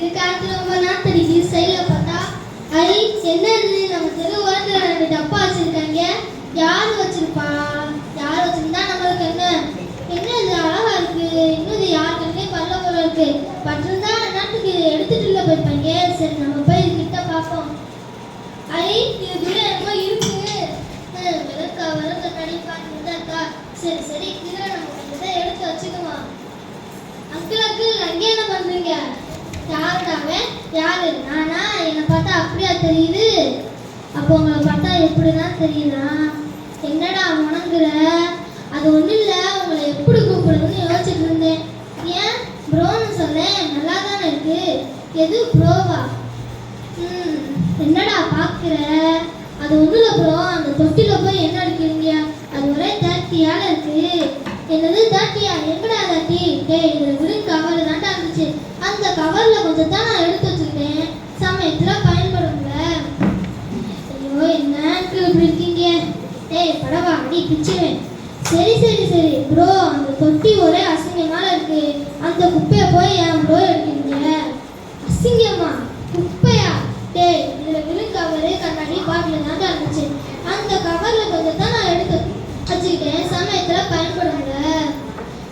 இது காத்து ரொம்ப நாத்தடிக்கு சைடுல பார்த்தா ஐ என்னது நம்ம தெரு ஓரத்துல 2 டப்பா வச்சிருக்காங்க. யாரு வச்சிருப்பா? யார் வச்சிருந்தா நம்மளுக்கு என்ன? என்ன இது அழகா இருக்கு. இன்னும் இது யார் கண்ணே பல்ல போல இருக்கு. பட்டிருந்தா நாட்டுக்கு எடுத்துட்டு உள்ள போயிருப்பாங்க. சரி நம்ம போய் கிட்ட பார்ப்போம். ஐ இதுக்குள்ள என்னமோ இருக்கு. விளக்க கடி பார்த்துருக்கா. சரி சரி இதுல நம்ம இதை எடுத்து வச்சுக்குவோம். அங்கிள் அங்கே என்ன பண்றீங்க? யாருடாவே? யாரு? நானா? என்னை பார்த்தா அப்படியா தெரியுது? அப்போ உங்களை பார்த்தா எப்படிதான் தெரியுதா? என்னடா முணங்குற? அது ஒன்றும் இல்லை, உங்களை எப்படி கூப்பிடுறதுன்னு யோசிச்சுட்டு இருந்தேன். ஏன் ப்ரோன்னு சொன்னேன், நல்லா தானே இருக்கு. எது ப்ரோவா? என்னடா பார்க்குற? அது ஒன்றும் இல்லை ப்ரோ, அந்த தொட்டியில் போய் என்ன அடிக்கிறீங்க? அது ஒரே 30 இருக்கு. என்னது 30? எங்கடா 30? டேய் இதில் விடும் கவர் தாண்டா இருந்துச்சு. அந்த கவரில் கொஞ்சம் தான் நான் எடுத்து வச்சுருக்கேன். சமயத்தில் பயன்படும்ல. ஐயோ என்னக்கு இப்படி இருக்கீங்க? டேய் படவா அடி பிச்சுவேன். சரி சரி சரி ப்ரோ, அந்த தொட்டி ஒரே அசிங்கமாக இருக்கு. அந்த குப்பையை போய் ஏன் ப்ரோ எடுக்கிறீங்க? அசிங்கமா? குப்பையா? டேய் இதில் விடும் கவரு கண்ணாடி பாட்டில் தாண்டா இருந்துச்சு. அந்த கவரில் கொஞ்சம் தான் நான் எடுத்து வச்சுக்கிட்டேன். சமயத்தில் பயன்படும்ல.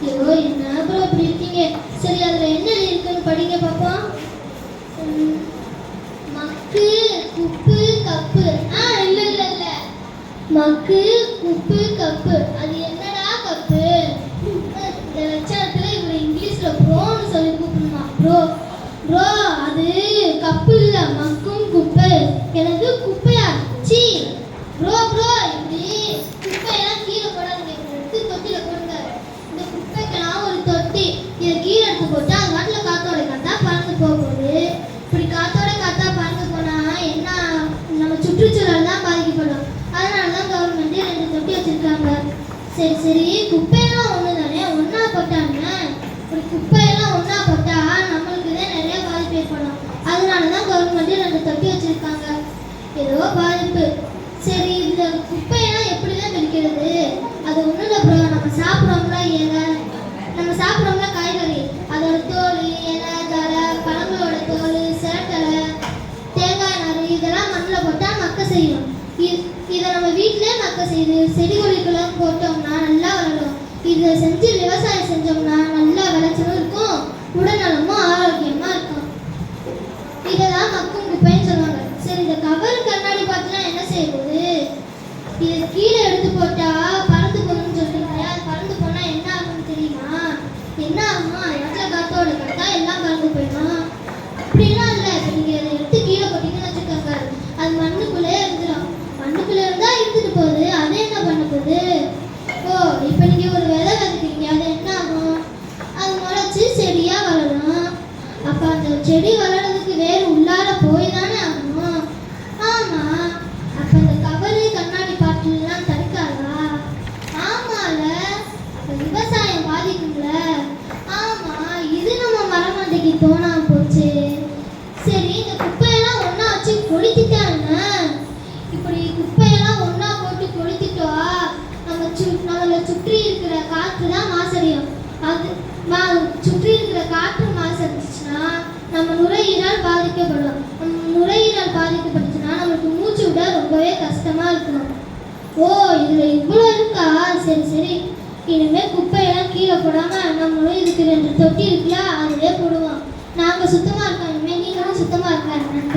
ஐயோ என்ன ப்ரோ இப்படி இருக்கீங்க? சரி அதில் என்ன இருக்குன்னு படிங்க பார்ப்போம். மக்கு குப்பு கப்பு. இல்லை இல்லை இல்லை, மக்கு குப்பு கப்பு. அது என்னடா கப்பு? இந்த லட்சணத்தில் இவர் இங்கிலீஷில் ப்ரோன்னு சொல்லி கூப்பிடணுமா? ப்ரோ ப்ரோ அது கப்பு இல்லை, மக்கும் குப்பை. எனக்கு குப்பையா? சி ப்ரோ ப்ரோ இப்படி குப்பையெல்லாம் கீழே போடாதீங்க. எடுத்து தொட்டியில் போடுங்க. இந்த குப்பைக்கெல்லாம் ஒரு தொட்டி, இதை கீழே எடுத்து போட்டு அது வாட்டில் காத்தோட காத்தா பறந்து போகுது. இப்படி காத்தோட காத்தா பறந்து போனால் என்ன? நம்ம சுற்றுச்சூழல் தான் பாதிக்கப்படும். அதனால தான் கவர்மெண்ட் 2 தொட்டி வச்சுருக்காங்க. சரி சரி குப்பையெல்லாம் ஒன்று தானே, ஒன்றா போட்டாங்க. இப்படி குப்பையெல்லாம் ஒன்றா போட்டால் நம்மளுக்கு தான் நிறைய பாதிப்பு ஏற்படும். அதனால தான் கவர்மெண்ட் 2 தொட்டி வச்சுருக்காங்க. ஏதோ பாதிப்பு. சரி இந்த குப்பையெல்லாம் எப்படி தான் பிரிக்கிறது? அது ஒன்றும் இல்லை ப்ரோ, நம்ம சாப்பிட்றோம்ல இலை, நம்ம சாப்பிட்றோம்ல காய்கறி, அதோட தோல், இலை, தலை, பழங்களோட தோல், சிரட்டலை, தேங்காய் நார் இதெல்லாம் மண்ணில் போட்டால் மக்க செய்யும். இதை நம்ம வீட்டிலே மக்க செய்யுது. செடி கொடிக்கெல்லாம் போட்டோம்னா நல்லா வளரும். இதை செஞ்சு விவசாயம் செஞ்சோம்னா நல்லா விளைச்சலும் இருக்கும், உடல்நலமும் ஆரோக்கியமாக இருக்கும். இதை தான் மக்கும் குப்பைன்னு சொல்லுவாங்க. சரி இந்த கவர் கண்ணாடி பார்த்துலாம் என்ன செய்யுது? இதை கீழே எடுத்து போட்டால் பறந்து போகணும்னு சொல்றீங்க. அது பறந்து போனால் என்ன ஆகும்னு தெரியுமா? என்ன ஆகுமா? இடத்துல காத்தோட காத்தா எல்லாம் பறந்து போயிடும். அப்படிலாம் இல்லை. இப்போ நீங்கள் அதை எடுத்து கீழே போட்டீங்கன்னு வச்சுக்கோங்க, அது மண்ணுக்குள்ளே இருந்துடும். மண்ணுக்குள்ளே இருந்தால் இருந்துட்டு போகுது. அது என்ன பண்ண போகுது? ஓ இப்போ நீங்கள் ஒரு விதை விதைக்கிறீங்க, அது என்ன ஆகும்? அது முளைச்சி செடியாக வளரும். அப்போ அந்த செடி வளர்றதுக்கு வேறு உள்ளார போய் தானே ஆகணும். ஆமாம். அப்போ அந்த கவரு கண்ணாடி பாட்டிலாம் தடுக்காதா? ஆமால. விவசாயம் பாதிக்கும்ல. ஆமாம், இது நம்ம மரமண்டைக்கு தோணாமல் போச்சு. சரி இந்த குப்பையெல்லாம் ஒன்றா வச்சு கொளுத்திட்டாங்க. இப்படி குப்பையெல்லாம் ஒன்றா போட்டு கொளுத்திட்டா நம்மளை சுற்றி இருக்கிற காற்று தான் மாசடையும். அது சுற்றி இருக்கிற காற்று மாசடைச்சுன்னா நம்ம நுரையீரல் பாதிக்கப்படும். நுரையீரல் பாதிக்கப்பட்டுச்சுன்னா நம்மளுக்கு மூச்சு விட ரொம்பவே கஷ்டமா இருக்கும். ஓ இதில் இவ்வளோ இருக்கா? சரி சரி இனிமேல் குப்பையெல்லாம் கீழே போடாமல் நம்மளும் இதுக்கு 2 தொட்டி இருக்குல்ல அதிலே போடுவோம். நாங்கள் சுத்தமாக இருக்கோம். இனிமேல் நீங்களும் சுத்தமாக இருக்காங்க.